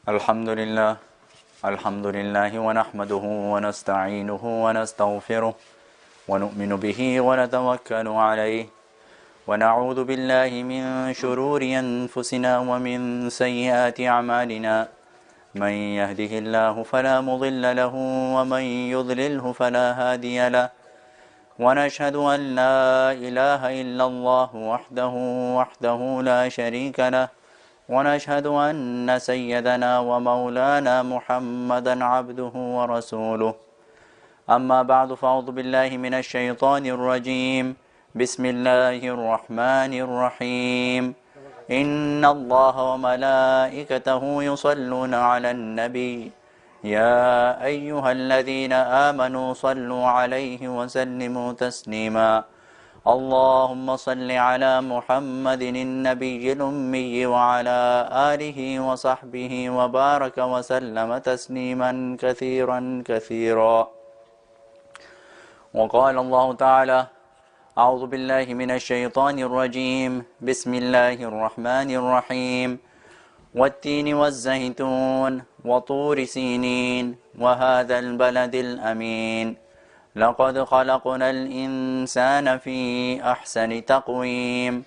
Alhamdulillah, Alhamdulillah wa nahmaduhu wa nasta'inuhu wa nastaghfiruh wa nu'minu bihi wa natawakkalu alayhi wa na'udhu billahi min shururi anfusina wa min sayyiati a'malina man yahdihillahu fala mudilla lahu wa man yudlilhu fala hadiya lahu wa nashhadu an la ilaha illa Allah wahdahu la sharika lahu ونشهد أن سيدنا ومولانا محمدا عبده ورسوله أما بعد فأعوذ بالله من الشيطان الرجيم بسم الله الرحمن الرحيم إن الله وملائكته يصلون على النبي يا أيها الذين آمنوا صلوا عليه وسلموا تسليما اللهم صل على محمد النبي الأمي وعلى آله وصحبه وبارك وسلم تسليما كثيرا كثيرا وقال الله تعالى أعوذ بالله من الشيطان الرجيم بسم الله الرحمن الرحيم والتين والزيتون وطور سينين وهذا البلد الأمين لقد خلقنا الإنسان في أحسن تقويم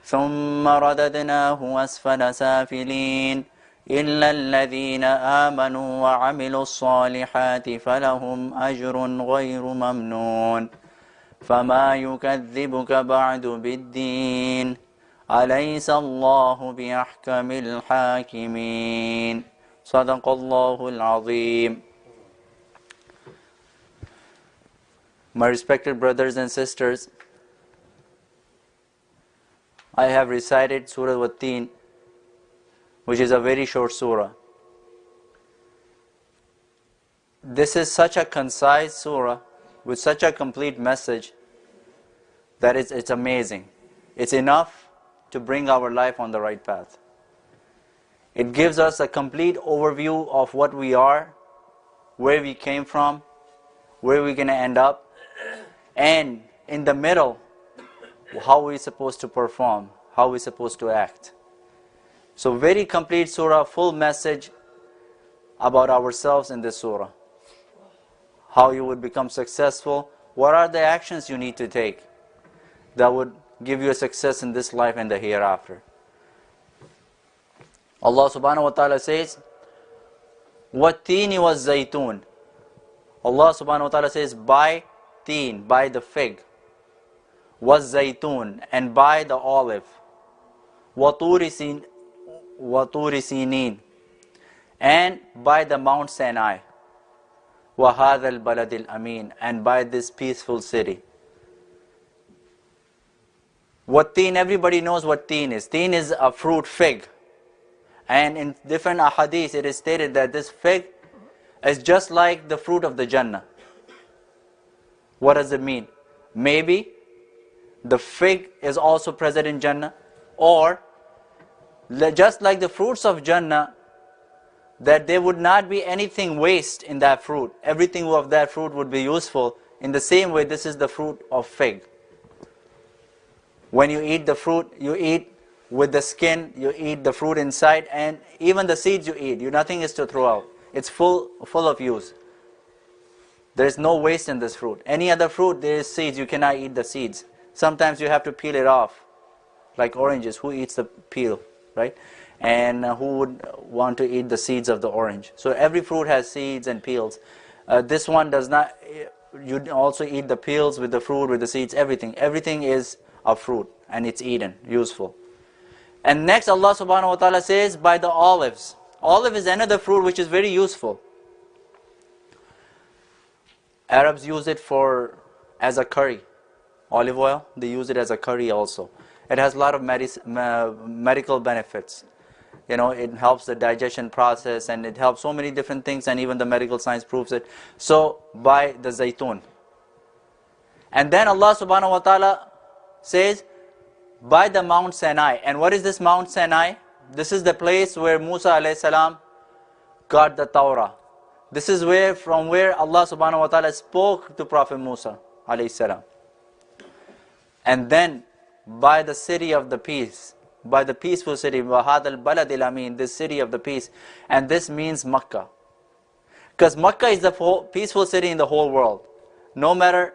ثم رددناه أسفل سافلين إلا الذين آمنوا وعملوا الصالحات فلهم أجر غير ممنون فما يكذبك بعد بالدين أليس الله بأحكم الحاكمين صدق الله العظيم. My respected brothers and sisters, I have recited Surah Wat-Teen, which is a very short surah. This is such a concise surah with such a complete message that it's amazing. It's enough to bring our life on the right path. It gives us a complete overview of what we are, where we came from, where we're going to end up, and in the middle, how we're supposed to perform, how we're supposed to act. So very complete surah, full message about ourselves in this surah. How you would become successful, what are the actions you need to take that would give you a success in this life and the hereafter. Allah subhanahu wa ta'ala says, وَالتِّينِ وَالزَّيْتُونِ. Allah subhanahu wa ta'ala says, by teen, by the fig, was zaytun, and by the olive, waturi sinin, and by the Mount Sinai, wa hadha al-balad al-amin, and by this peaceful city. What teen? Everybody knows what teen is. Teen is a fruit fig, and in different ahadith it is stated that this fig is just like the fruit of the Jannah. What does it mean? Maybe the fig is also present in Jannah, or just like the fruits of Jannah, that there would not be anything waste in that fruit. Everything of that fruit would be useful. In the same way, this is the fruit of fig. When you eat the fruit, you eat with the skin, you eat the fruit inside, and even the seeds you eat, nothing is to throw out. It's full of use. There is no waste in this fruit. Any other fruit, there is seeds, you cannot eat the seeds. Sometimes you have to peel it off. Like oranges, who eats the peel, right? And who would want to eat the seeds of the orange? So every fruit has seeds and peels. This one does not. You also eat the peels with the fruit, with the seeds, everything. Everything is a fruit and it's eaten, useful. And next Allah subhanahu wa ta'ala says, by the olives. Olive is another fruit which is very useful. Arabs use it as a curry. Olive oil, they use it as a curry also. It has a lot of medical benefits. It helps the digestion process, and it helps so many different things, and even the medical science proves it. So, by the zaytun. And then Allah subhanahu wa ta'ala says, by the Mount Sinai. And what is this Mount Sinai? This is the place where Musa alayhi salam got the Torah. This is from where Allah subhanahu wa ta'ala spoke to Prophet Musa alayhi salam. And then by the city of the peace, by the peaceful city, وَهَذَا الْبَلَدِ الْأَمِينَ, this city of the peace. And this means Makkah. Because Makkah is the peaceful city in the whole world. No matter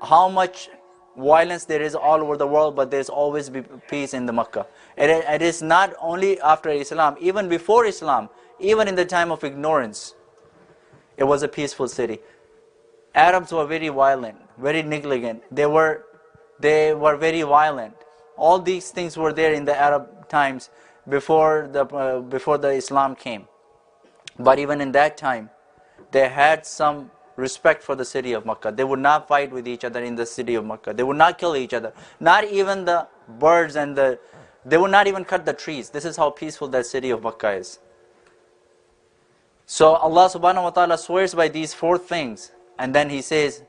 how much violence there is all over the world, but there's always be peace in the Makkah. It is not only after Islam, even before Islam, even in the time of ignorance, it was a peaceful city. Arabs were very violent, very negligent. They were very violent. All these things were there in the Arab times before the Islam came. But even in that time, they had some respect for the city of Makkah. They would not fight with each other in the city of Makkah. They would not kill each other. Not even the birds and they would not even cut the trees. This is how peaceful that city of Makkah is. So Allah subhanahu wa ta'ala swears by these four things. And then He says,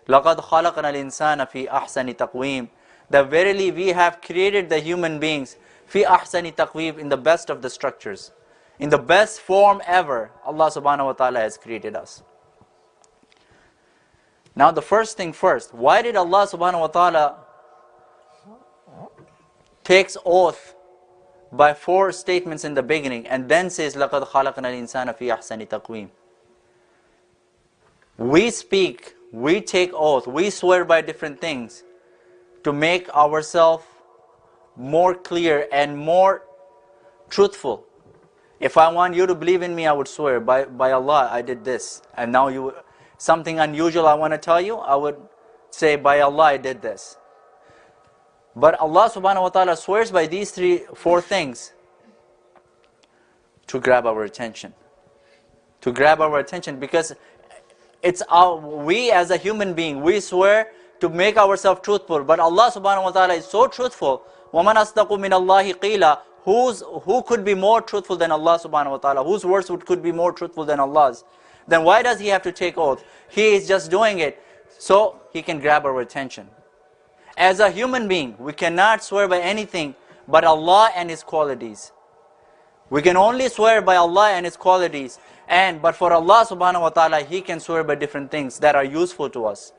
لَقَدْ خَلَقْنَا الْإِنسَانَ فِي أَحْسَنِ تَقْوِيمٍ, that verily we have created the human beings فِي أَحْسَنِ تَقْوِيمٍ, in the best of the structures. In the best form ever, Allah subhanahu wa ta'ala has created us. Now the first thing first, why did Allah subhanahu wa ta'ala takes oath by four statements in the beginning and then says لَقَدْ خَلَقْنَا الْإِنسَانَ فِي أَحْسَنِ تَقْوِيمٍ? We speak, we take oath, we swear by different things to make ourselves more clear and more truthful. If I want you to believe in me, I would swear by Allah I did this. And now something unusual I want to tell you, I would say by Allah I did this. But Allah subhanahu wa ta'ala swears by these four things to grab our attention. To grab our attention, because we as a human being, we swear to make ourselves truthful. But Allah subhanahu wa ta'ala is so truthful. وَمَنْ أَصْدَقُ مِنَ اللَّهِ قِيلًا, who could be more truthful than Allah subhanahu wa ta'ala? Whose words could be more truthful than Allah's? Then why does He have to take oath? He is just doing it so He can grab our attention. As a human being, we cannot swear by anything but Allah and His qualities. We can only swear by Allah and His qualities. But for Allah subhanahu wa ta'ala, He can swear by different things that are useful to us.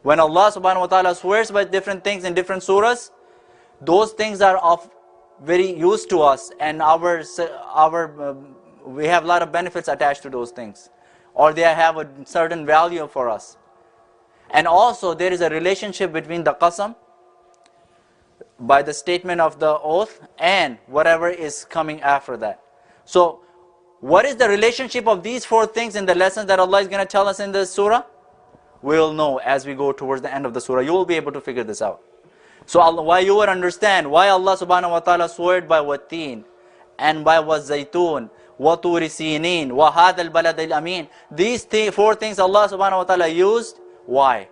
When Allah subhanahu wa ta'ala swears by different things in different surahs, those things are of very use to us, and we have a lot of benefits attached to those things, or they have a certain value for us. And also there is a relationship between the qasam, by the statement of the oath, and whatever is coming after that. So what is the relationship of these four things in the lessons that Allah is going to tell us in this surah? We will know as we go towards the end of the surah. You will be able to figure this out. So why you would understand why Allah subhanahu wa ta'ala swore by Watteen and by Wazaytun, Waturi Sinin, Wahad al-Balad al-Amin. These four things Allah subhanahu wa ta'ala used. Why?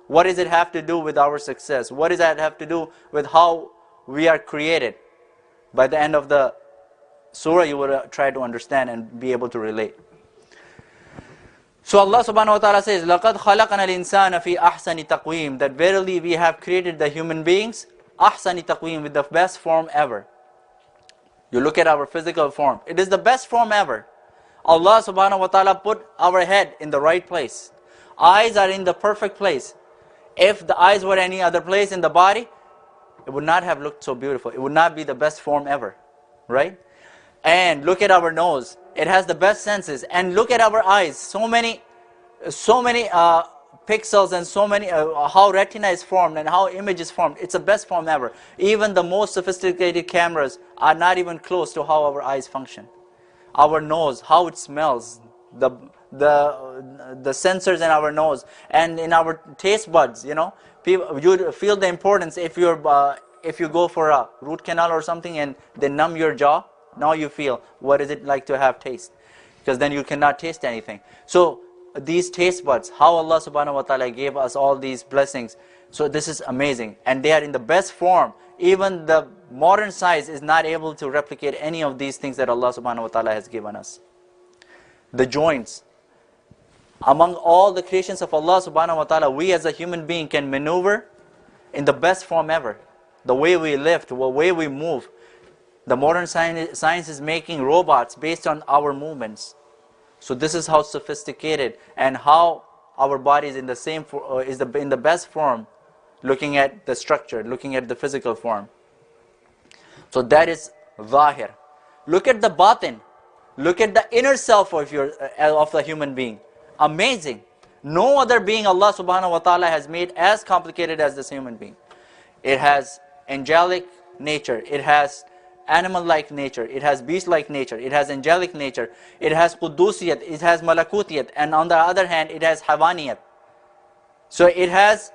What does it have to do with our success? What does that have to do with how we are created? By the end of the surah, you will try to understand and be able to relate. So Allah subhanahu wa ta'ala says, لَقَدْ خَلَقْنَا الْإِنسَانَ فِي أَحْسَنِ تَقْوِيمٍ, that verily we have created the human beings, أَحْسَنِ تَقْوِيمٍ, with the best form ever. You look at our physical form, it is the best form ever. Allah subhanahu wa ta'ala put our head in the right place. Eyes are in the perfect place. If the eyes were any other place in the body, it would not have looked so beautiful. It would not be the best form ever, right? And look at our nose. It has the best senses. And look at our eyes. So many pixels and so many, how retina is formed and how image is formed. It's the best form ever. Even the most sophisticated cameras are not even close to how our eyes function. Our nose, how it smells, the sensors in our nose and in our taste buds, you know. You feel the importance if you go for a root canal or something and they numb your jaw. Now you feel what is it like to have taste, because then you cannot taste anything. So these taste buds, how Allah subhanahu wa ta'ala gave us all these blessings. So this is amazing, and they are in the best form. Even the modern science is not able to replicate any of these things that Allah subhanahu wa ta'ala has given us. The joints, among all the creations of Allah subhanahu wa ta'ala, we as a human being can maneuver in the best form ever. The way we lift, the way we move. The modern science is making robots based on our movements. So this is how sophisticated and how our body is in the best form, looking at the structure, looking at the physical form. So that is zahir. Look at the batin. Look at the inner self of the human being. Amazing. No other being Allah subhanahu wa ta'ala has made as complicated as this human being. It has angelic nature. It has animal-like nature. It has beast-like nature. It has angelic nature. It has qudusiyat. It has malakutiyat. And on the other hand, it has hawaniyat. So it has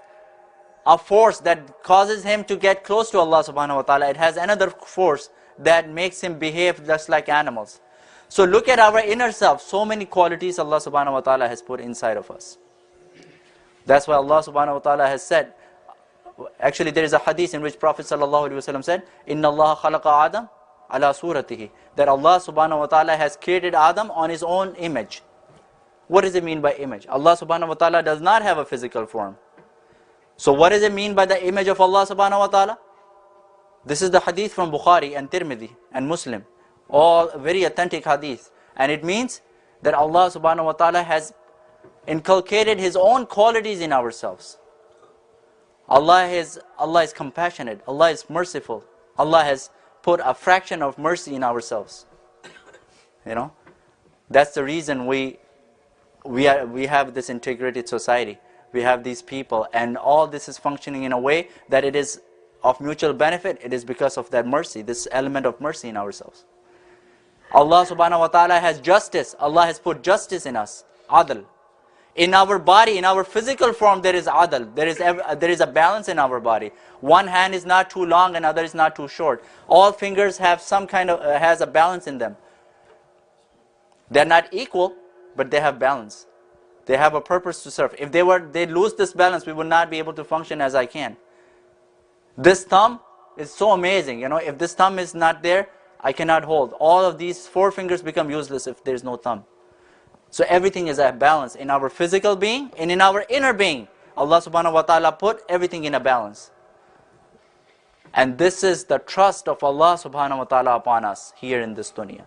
a force that causes him to get close to Allah subhanahu wa ta'ala. It has another force that makes him behave just like animals. So look at our inner self. So many qualities Allah subhanahu wa ta'ala has put inside of us. That's why Allah subhanahu wa ta'ala has said, actually there is a hadith in which Prophet sallallahu alaihi wasallam said, Inna Allah khalaqa Adam ala suratihi. That Allah subhanahu wa ta'ala has created Adam on his own image. What does it mean by image? Allah subhanahu wa ta'ala does not have a physical form. So what does it mean by the image of Allah subhanahu wa ta'ala? This is the hadith from Bukhari and Tirmidhi and Muslim. All very authentic hadith. And it means that Allah subhanahu wa ta'ala has inculcated His own qualities in ourselves. Allah is compassionate. Allah is merciful. Allah has put a fraction of mercy in ourselves. You know, that's the reason we have this integrated society. We have these people, and all this is functioning in a way that it is of mutual benefit. It is because of that mercy, this element of mercy in ourselves. Allah subhanahu wa ta'ala has justice. Allah has put justice in us, adl. In our body, in our physical form, there is adl. There is a balance in our body. One hand is not too long, and other is not too short. All fingers have some kind of has a balance in them. They're not equal, but they have balance. They have a purpose to serve. If they lose this balance, we would not be able to function as I can. This thumb is so amazing. You know, if this thumb is not there, I cannot hold. All of these four fingers become useless if there is no thumb. So everything is a balance in our physical being and in our inner being. Allah subhanahu wa ta'ala put everything in a balance. And this is the trust of Allah subhanahu wa ta'ala upon us here in this dunya.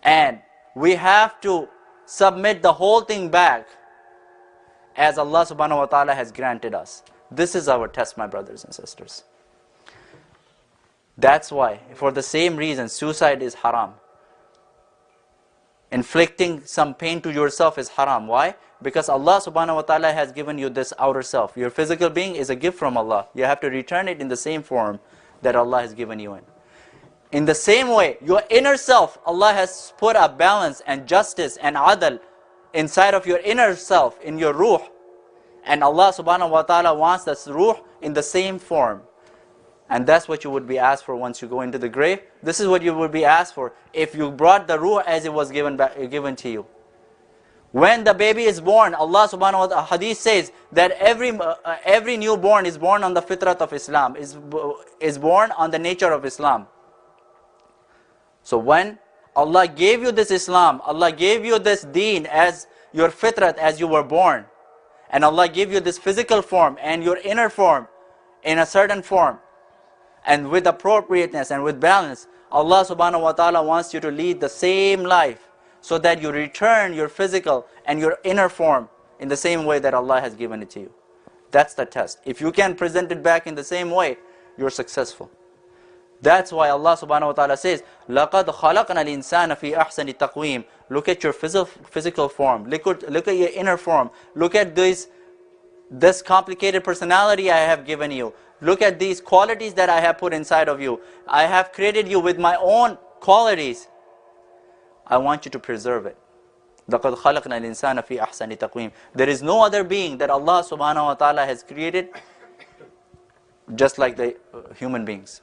And we have to submit the whole thing back as Allah subhanahu wa ta'ala has granted us. This is our test, my brothers and sisters. That's why, for the same reason, suicide is haram. Inflicting some pain to yourself is haram. Why? Because Allah subhanahu wa ta'ala has given you this outer self. Your physical being is a gift from Allah. You have to return it in the same form that Allah has given you in. In the same way, your inner self, Allah has put a balance and justice and adl inside of your inner self, in your ruh. And Allah subhanahu wa ta'ala wants this ruh in the same form. And that's what you would be asked for once you go into the grave. This is what you would be asked for if you brought the ruh as it was given to you. When the baby is born, Allah subhanahu wa ta'ala, hadith says that every newborn is born on the fitrat of Islam, is born on the nature of Islam. So when Allah gave you this Islam, Allah gave you this deen as your fitrat, as you were born, and Allah gave you this physical form and your inner form in a certain form, and with appropriateness and with balance, Allah subhanahu wa ta'ala wants you to lead the same life so that you return your physical and your inner form in the same way that Allah has given it to you. That's the test. If you can present it back in the same way, you're successful. That's why Allah subhanahu wa ta'ala says, لَقَدْ خَلَقْنَا الْإِنسَانَ فِي أَحْسَنِ تَقْوِيمٍ. Look at your physical form. Look at your inner form. Look at this complicated personality I have given you. Look at these qualities that I have put inside of you. I have created you with my own qualities. I want you to preserve it. لَقَدْ خَلَقْنَا الْإِنسَانَ فِي أَحْسَنِ تَقْوِيمٍ. There is no other being that Allah subhanahu wa ta'ala has created just like the human beings.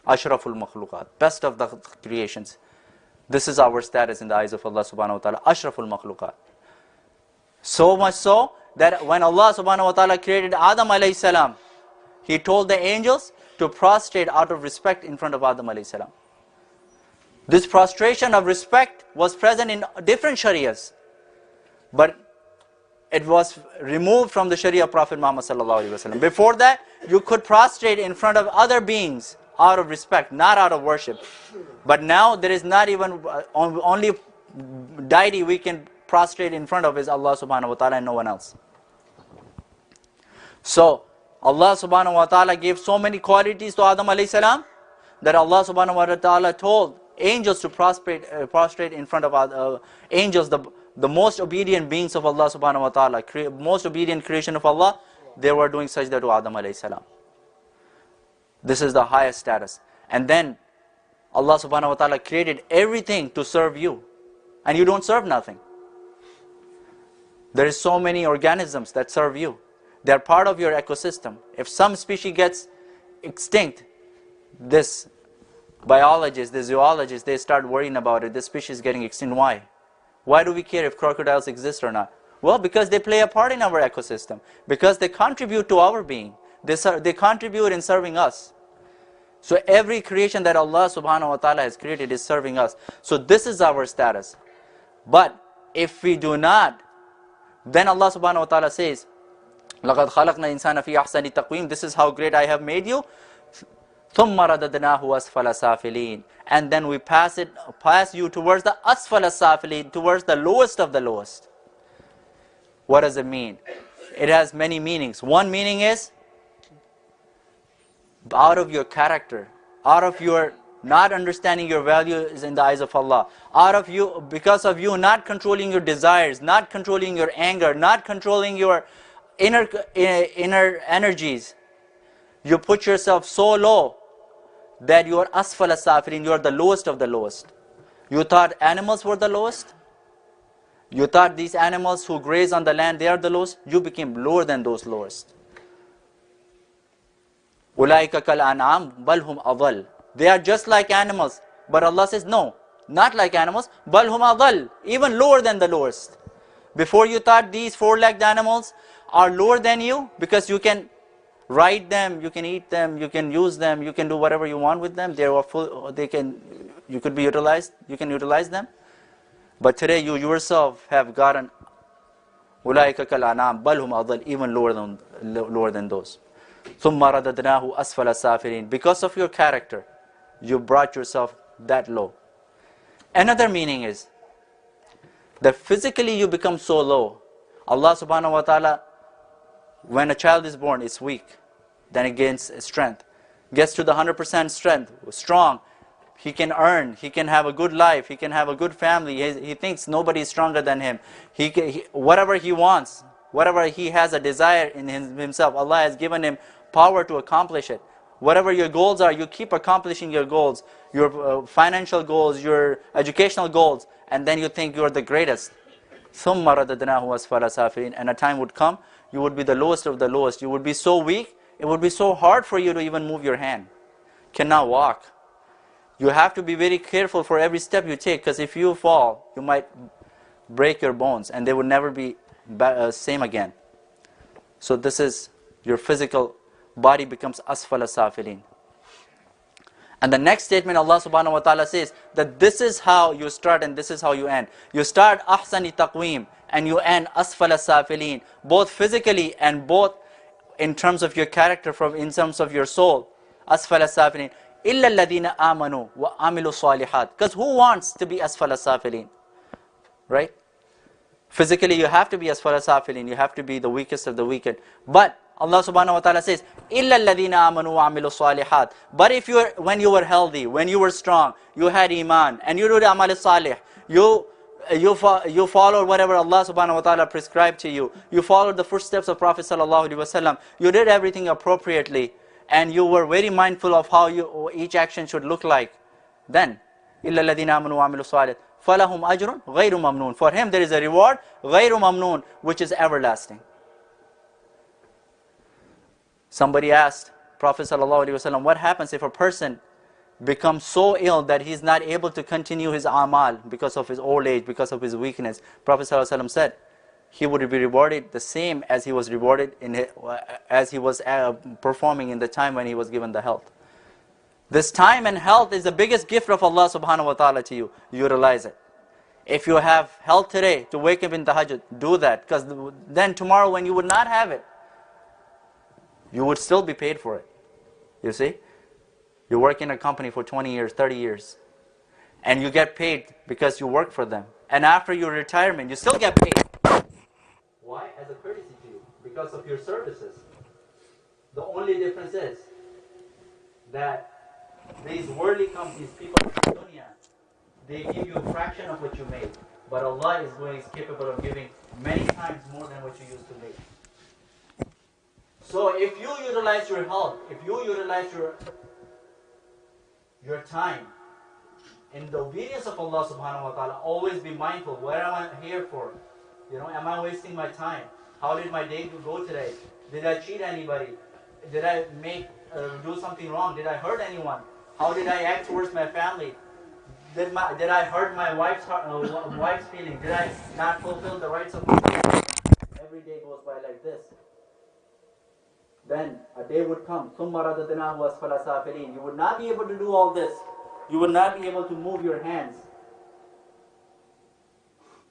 Ashraful makhluqat, best of the creations. This is our status in the eyes of Allah subhanahu wa ta'ala. Ashraful makhluqat. So much so that when Allah subhanahu wa ta'ala created Adam alayhi salam, He told the angels to prostrate out of respect in front of Adam alayhi salam. This prostration of respect was present in different sharias, but it was removed from the sharia of Prophet Muhammad sallallahu alaihi wasallam. Before that, you could prostrate in front of other beings out of respect, not out of worship. But now there is not even, only deity we can prostrate in front of is Allah subhanahu wa ta'ala and no one else. So Allah subhanahu wa ta'ala gave so many qualities to Adam alayhi salam, that Allah subhanahu wa ta'ala told angels to prostrate in front of angels, the most obedient beings of Allah subhanahu wa ta'ala, most obedient creation of Allah, they were doing sajda to Adam alayhi salam. This is the highest status. And then Allah subhanahu wa ta'ala created everything to serve you, and you don't serve nothing. There is so many organisms that serve you. They are part of your ecosystem. If some species gets extinct, this biologists, the zoologists, they start worrying about it. This species is getting extinct. Why? Why do we care if crocodiles exist or not? Well, because they play a part in our ecosystem. Because they contribute to our being. They contribute in serving us. So every creation that Allah subhanahu wa ta'ala has created is serving us. So this is our status. But if we do not, then Allah subhanahu wa ta'ala says, لَقَدْ خَلَقْنَا إِنسَانَ فِي أَحْسَنِ تَقْوِيمٍ. This is how great I have made you. ثُمَّ رَدَدْنَاهُ أَسْفَلَ سَافِلِينَ. And then we pass you towards the أَسْفَلَ سَافِلِينَ, towards the lowest of the lowest. What does it mean? It has many meanings. One meaning is, out of your character, out of your not understanding your value is in the eyes of Allah, out of you, because of you not controlling your desires, not controlling your anger, not controlling your inner energies, you put yourself so low that you are asfala safirin, you are the lowest of the lowest. You thought animals were the lowest? You thought these animals who graze on the land, they are the lowest? You became lower than those lowest. أُولَٰئِكَ كَالْأَنْعَامِ بَلْ هُمْ أَضَلُّ. They are just like animals. But Allah says, no, not like animals. بَلْ هُمْ أَضَلُّ. Even lower than the lowest. Before you thought these four-legged animals are lower than you because you can ride them, you can eat them, you can use them, you can do whatever you want with them. You could be utilized, you can utilize them. But today you yourself have gotten أُولَٰئِكَ كَالْأَنْعَامِ بَلْ هُمْ أَضَلُّ. Even lower than those. ثُمَّ رَدَدْنَاهُ أَسْفَلَ سَافِلِينَ. Because of your character, you brought yourself that low. Another meaning is that physically you become so low. Allah subhanahu wa ta'ala, when a child is born, it's weak. Then it gains strength. Gets to the 100% strength, strong. He can earn, he can have a good life, he can have a good family. He thinks nobody is stronger than him. Whatever he wants, whatever he has a desire in himself, Allah has given him power to accomplish it. Whatever your goals are, you keep accomplishing your goals, your financial goals, your educational goals, and then you think you are the greatest. ثُمَّ رَدَدْنَاهُ أَسْفَلَ سَافِلِينَ. And a time would come, you would be the lowest of the lowest. You would be so weak, it would be so hard for you to even move your hand. Cannot walk. You have to be very careful for every step you take, because if you fall, you might break your bones, and they would never be same again. So this is your physical body becomes asfala safilin. And the next statement Allah subhanahu wa ta'ala says that this is how you start and this is how you end. You start ahsani taqweem and you end asfala safilin, both physically and both in terms of your character, in terms of your soul. Asfala safilin. Illa alladhina amanu wa amilu salihat. Because who wants to be asfala safilin? Right? Physically you have to be asfala safilin, you have to be the weakest of the wicked. But Allah subhanahu wa ta'ala says, إِلَّا الَّذِينَ آمَنُوا وَعَمِلُوا الصَّالِحَاتِ. But if when you were healthy, when you were strong, you had iman, and you did amal salih, you followed whatever Allah subhanahu wa ta'ala prescribed to you, you followed the footsteps of Prophet sallallahu alaihi wasallam, you did everything appropriately, and you were very mindful of how each action should look like, then, إِلَّا الَّذِينَ آمَنُوا وَعَمِلُوا الصَّالِحَاتِ فَلَهُمْ أَجْرٌ غَيْرُ مَمْنُونَ. For him there is a reward, غَيْرُ مَمْنُونَ, which is everlasting. Somebody asked Prophet ﷺ, what happens if a person becomes so ill that he's not able to continue his amal because of his old age, because of his weakness? Prophet ﷺ said, he would be rewarded the same as he was rewarded as he was performing in the time when he was given the health. This time and health is the biggest gift of Allah subhanahu wa ta'ala to you. Utilize it. If you have health today to wake up in tahajjud, do that, because then tomorrow when you would not have it, you would still be paid for it. You see? You work in a company for 20 years, 30 years. And you get paid because you work for them. And after your retirement, you still get paid. Why? As a courtesy to you. Because of your services. The only difference is that These worldly companies, people in dunya, they give you a fraction of what you made. But Allah is capable of giving many times more than what you used to make. So if you utilize your health, if you utilize your time in the obedience of Allah subhanahu wa ta'ala, always be mindful, what am I here for? Am I wasting my time? How did my day go today? Did I cheat anybody? Did I do something wrong? Did I hurt anyone? How did I act towards my family? Did I hurt my wife's feeling? Did I not fulfill the rights of my family? Every day goes by like this. Then a day would come, ثُمَّ رَدَدْنَاهُ أَسْفَلَ سَافِلِينَ. You would not be able to do all this. You would not be able to move your hands.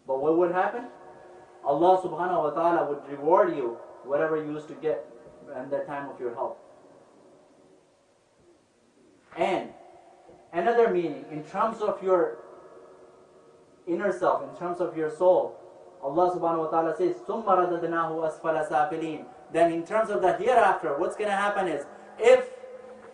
But what would happen? Allah subhanahu wa ta'ala would reward you whatever you used to get in the time of your health. And another meaning, in terms of your inner self, in terms of your soul, Allah subhanahu wa ta'ala says, ثُمَّ رَدَدْنَاهُ أَسْفَلَ سَافِلِينَ. Then in terms of the hereafter, what's going to happen is, if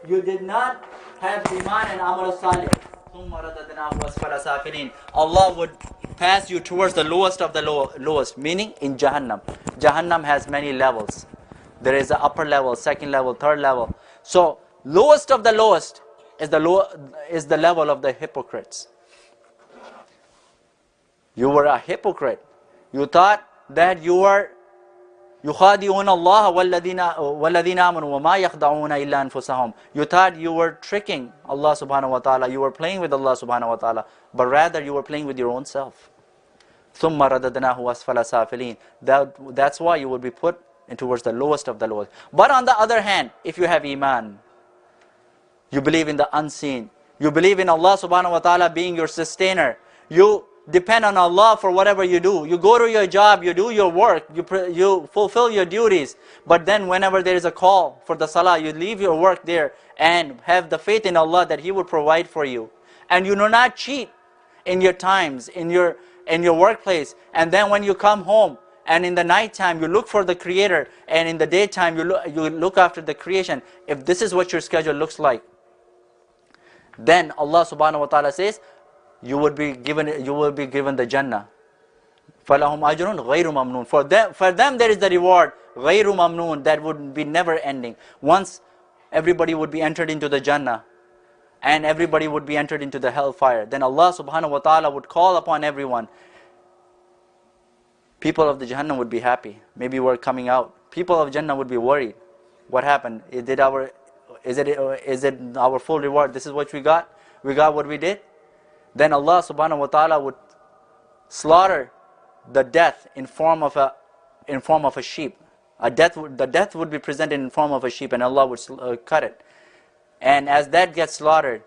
you did not have iman and amal salih, ثُمَّ رَدَدْنَاهُ أَسْفَلَ سَافِلِينَ, Allah would pass you towards the lowest of the lowest, meaning in Jahannam. Jahannam has many levels. There is an upper level, second level, third level. So lowest of the lowest is the level of the hypocrites. You were a hypocrite. You thought that you were يُخَادِعُونَ اللَّهَ وَالَّذِينَ آمَنُوا وَمَا يَخْدَعُونَ إِلَّا أَنفُسَهُمْ. You thought you were tricking Allah subhanahu wa ta'ala. You were playing with Allah subhanahu wa ta'ala. But rather you were playing with your own self. ثُمَّ رَدَدْنَاهُ أَسْفَلَ سَافِلِينَ. That's why you will be put towards the lowest of the lowest. But on the other hand, if you have iman, you believe in the unseen, you believe in Allah subhanahu wa ta'ala being your sustainer, you depend on Allah for whatever you do. You go to your job, you do your work, you fulfill your duties. But then whenever there is a call for the salah, you leave your work there and have the faith in Allah that He will provide for you. And you do not cheat in your times, in your workplace. And then when you come home, and in the night time you look for the Creator, and in the daytime you look after the creation. If this is what your schedule looks like, then Allah subhanahu wa ta'ala says, you will be given the Jannah. فَلَهُمْ أَجْرٌ غَيْرُ مَمْنُونَ. For them there is the reward, غَيْرُ مَمْنُونَ, that would be never ending. Once everybody would be entered into the Jannah, and everybody would be entered into the hellfire, then Allah subhanahu wa ta'ala would call upon everyone. People of the Jahannam would be happy. Maybe we're coming out. People of Jannah would be worried. What happened? Is it our full reward? This is what we got? We got what we did? Then Allah subhanahu wa ta'ala would slaughter the death in form of a sheep. The death would be presented in form of a sheep, and Allah would cut it. And as that gets slaughtered,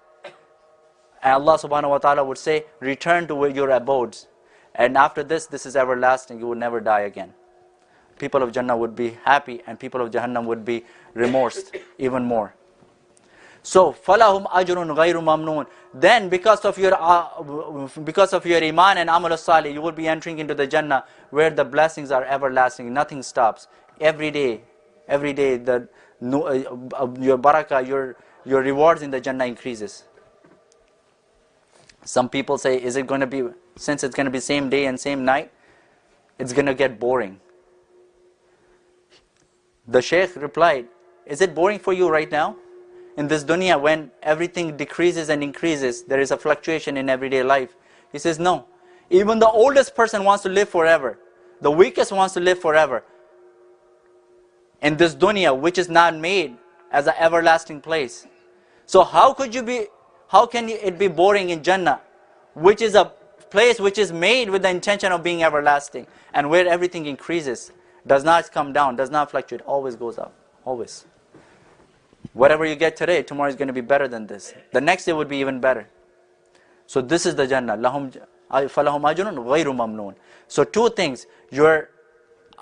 Allah subhanahu wa ta'ala would say, return to your abodes. And after this is everlasting. You will never die again. People of Jannah would be happy, and people of Jahannam would be remorsed even more. So, فَلَهُمْ أَجْرٌ غَيْرُ مَمْنُونَ. Then because of your iman and amal salih, you will be entering into the Jannah where the blessings are everlasting. Nothing stops. Every day, your barakah, your rewards in the Jannah increases. Some people say, is it going to be, since it's going to be same day and same night, it's going to get boring. The Shaykh replied, is it boring for you right now? In this dunya, when everything decreases and increases, there is a fluctuation in everyday life. He says, no. Even the oldest person wants to live forever. The weakest wants to live forever. In this dunya, which is not made as an everlasting place. So how can it be boring in Jannah, which is a place which is made with the intention of being everlasting, and where everything increases, does not come down, does not fluctuate, always goes up, always. Whatever you get today, tomorrow is going to be better than this. The next day would be even better. So this is the Jannah. فَلَهُمْ أَجْرٌ غَيْرُ مَمْنُونَ. So two things, your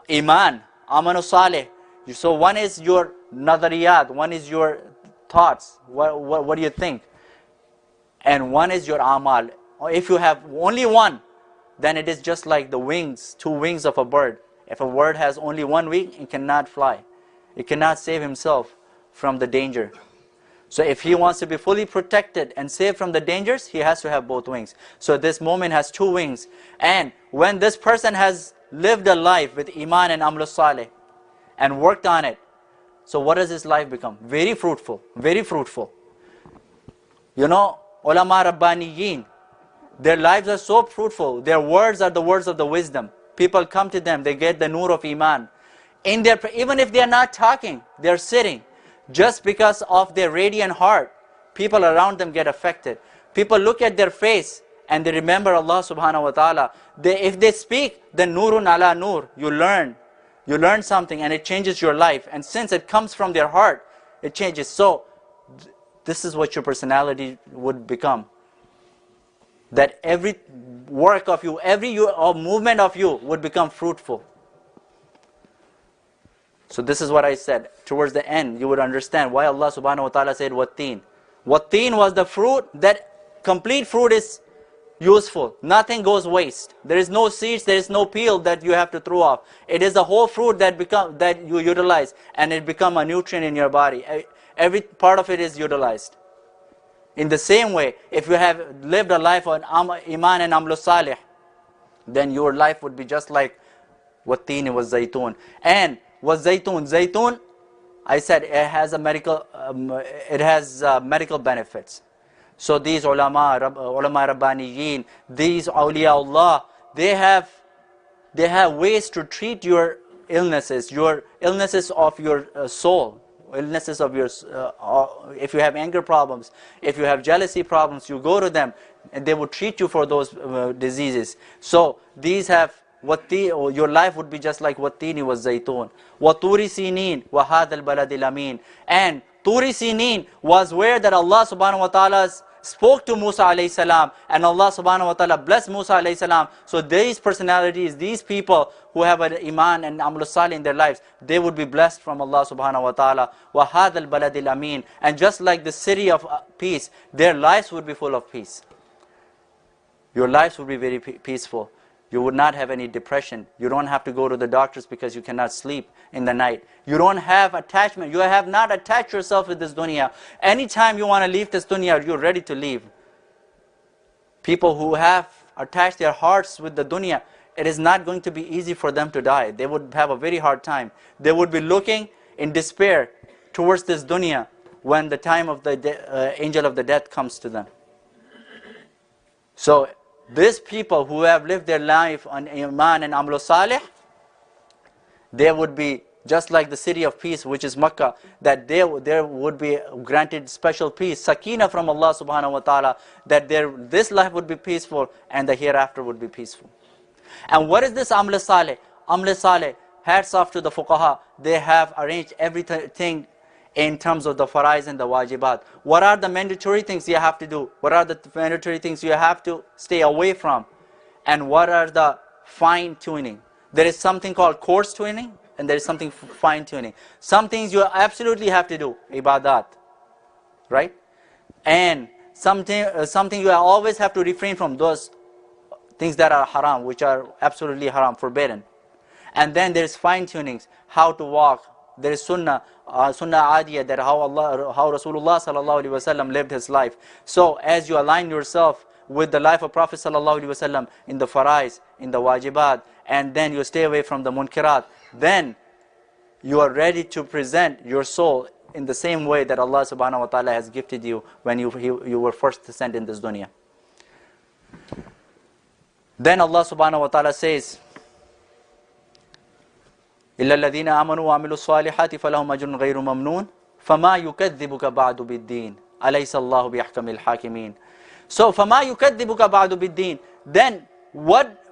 iman, aman salih. So one is your nadariyat, one is your thoughts, what do you think? And one is your amal. If you have only one, then it is just like the wings, two wings of a bird. If a bird has only one wing, it cannot fly. It cannot save himself from the danger. So if he wants to be fully protected and saved from the dangers, he has to have both wings. So this mu'min has two wings. And when this person has lived a life with iman and amal salih and worked on it, so what does his life become? Very fruitful, very fruitful. You know, ulama rabbaniyin, their lives are so fruitful. Their words are the words of the wisdom. People come to them, they get the nur of iman. Even if they are not talking, they are sitting. Just because of their radiant heart, people around them get affected. People look at their face and they remember Allah subhanahu wa ta'ala. If they speak, then nurun ala nur, you learn. You learn something and it changes your life. And since it comes from their heart, it changes. So, this is what your personality would become. That every work of you, every movement of you would become fruitful. So this is what I said. Towards the end, you would understand why Allah subhanahu wa ta'ala said, Watteen. Watteen was the fruit, that complete fruit is useful. Nothing goes waste. There is no seeds, there is no peel that you have to throw off. It is the whole fruit that you utilize, and it become a nutrient in your body. Every part of it is utilized. In the same way, if you have lived a life on iman and amal salih, then your life would be just like Watteen was zaytun. And was zaytun, I said it has a medical medical benefits. So these ulama rabbaniyin, these awliyaullah, they have ways to treat your illnesses of your soul, illnesses of your if you have anger problems, if you have jealousy problems, you go to them and they will treat you for those diseases. So these have your life would be just like Wattini was zaytun. Wa Turi Sinin wa hadal baladil amin. And Turi Sinin was where that Allah subhanahu wa ta'ala spoke to Musa alayhi salam, and Allah subhanahu wa ta'ala blessed Musa alayhi salam. So these personalities, these people who have an iman and amal salih in their lives, they would be blessed from Allah subhanahu wa ta'ala. Wa hadal baladil amin. And just like the city of peace, their lives would be full of peace. Your lives would be very peaceful. You would not have any depression. You don't have to go to the doctors because you cannot sleep in the night. You don't have attachment. You have not attached yourself with this dunya. Anytime you want to leave this dunya, you're ready to leave. People who have attached their hearts with the dunya, it is not going to be easy for them to die. They would have a very hard time. They would be looking in despair towards this dunya when the time of the angel of the death comes to them. So, these people who have lived their life on iman and amal salih, they would be just like the city of peace, which is Makkah, that there would be granted special peace, sakina from Allah subhanahu wa ta'ala, that this life would be peaceful and the hereafter would be peaceful. And what is this amal salih? Amal salih, hats off to the fuqaha, they have arranged everything in terms of the farais and the wajibat. What are the mandatory things you have to do? What are the mandatory things you have to stay away from? And what are the fine tuning? There is something called coarse tuning and there is something fine tuning. Some things you absolutely have to do, ibadat, right? And something you always have to refrain from, those things that are haram, which are absolutely haram, forbidden. And then there is fine tunings, how to walk. There is sunnah adiyah, that how Rasulullah sallallahu alaihi wasallam lived his life. So as you align yourself with the life of Prophet sallallahu alaihi wasallam in the farais, in the wajibat, and then you stay away from the munkarat, then you are ready to present your soul in the same way that Allah subhanahu wa ta'ala has gifted you when you were first sent in this dunya. Then Allah subhanahu wa ta'ala says, إِلَّا الَّذِينَ آمَنُوا وَعَمِلُوا الصَّالِحَاتِ فَلَهُمْ أَجْرٌ غَيْرُ مَمْنُونٍ فَمَا يُكَذِّبُكَ بَعْدُ بِالدِّينِ أَلَيْسَ اللَّهُ بِأَحْكَمِ الْحَاكِمِينَ. So, فَمَا يُكَذِّبُكَ بَعْدُ بِالدِّينِ. Then, what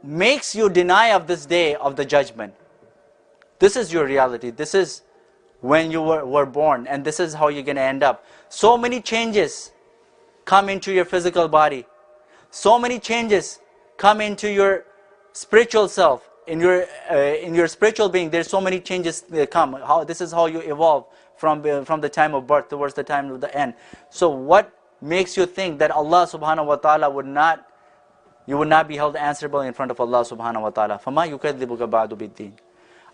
makes you deny of this day of the judgment? This is your reality. This is when you were born, and this is how you're going to end up. So many changes come into your physical body. So many changes come into your spiritual self. In your spiritual being, there's so many changes that come. This is how you evolve from the time of birth towards the time of the end. So what makes you think that Allah subhanahu wa ta'ala you would not be held answerable in front of Allah subhanahu wa ta'ala? فَمَا يُكَذِّبُكَ بَعْدُ بِالدِّينِ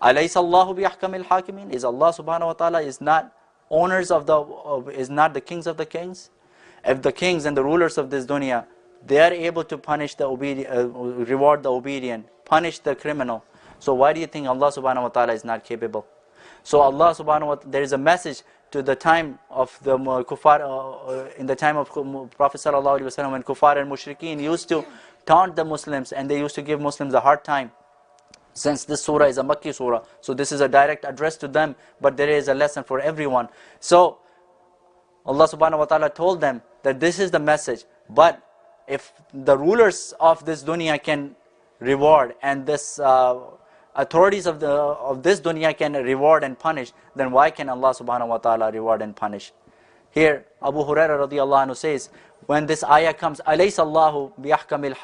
أَلَيْسَ اللَّهُ بِأَحْكَمِ الْحَاكِمِينَ. Is Allah subhanahu wa ta'ala is not owners of the, is not the kings of the kings? If the kings and the rulers of this dunya, they are able to punish the reward the obedient, punish the criminal, so why do you think Allah subhanahu wa ta'ala is not capable? So Allah subhanahu wa ta'ala, there is a message to the time of the kuffar, in the time of Prophet sallallahu alaihi wasallam, when kuffar and mushrikeen used to taunt the Muslims, and they used to give Muslims a hard time. Since this surah is a Makki surah, so this is a direct address to them, but there is a lesson for everyone. So Allah subhanahu wa ta'ala told them that this is the message, but if the rulers of this dunya can reward, and this authorities of this dunya can reward and punish, then why can Allah subhanahu wa ta'ala reward and punish? Here Abu Hurairah radiallahu anhu says, when this ayah comes, alaysa Allahu biahkamil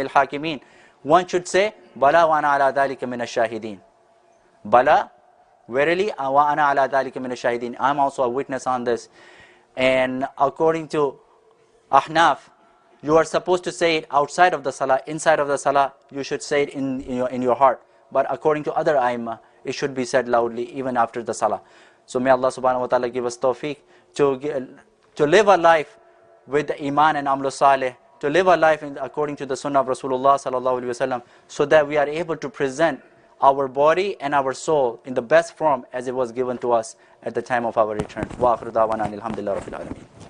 hakimin, one should say, Bala wa ana ala dhalika min ash-shahidin. Bala, verily, wa ana ala dhalika min ash-shahidin. I'm also a witness on this. And according to Ahnaf, you are supposed to say it outside of the salah. Inside of the salah, you should say it in your heart. But according to other aimma, it should be said loudly even after the salah. So may Allah subhanahu wa ta'ala give us tawfiq to live a life with the iman and amlu salih, to live a life according to the sunnah of Rasulullah sallallahu alaihi wasallam, so that we are able to present our body and our soul in the best form as it was given to us at the time of our return. Wa akhiru da'wana alhamdulillahi rabbil alamin.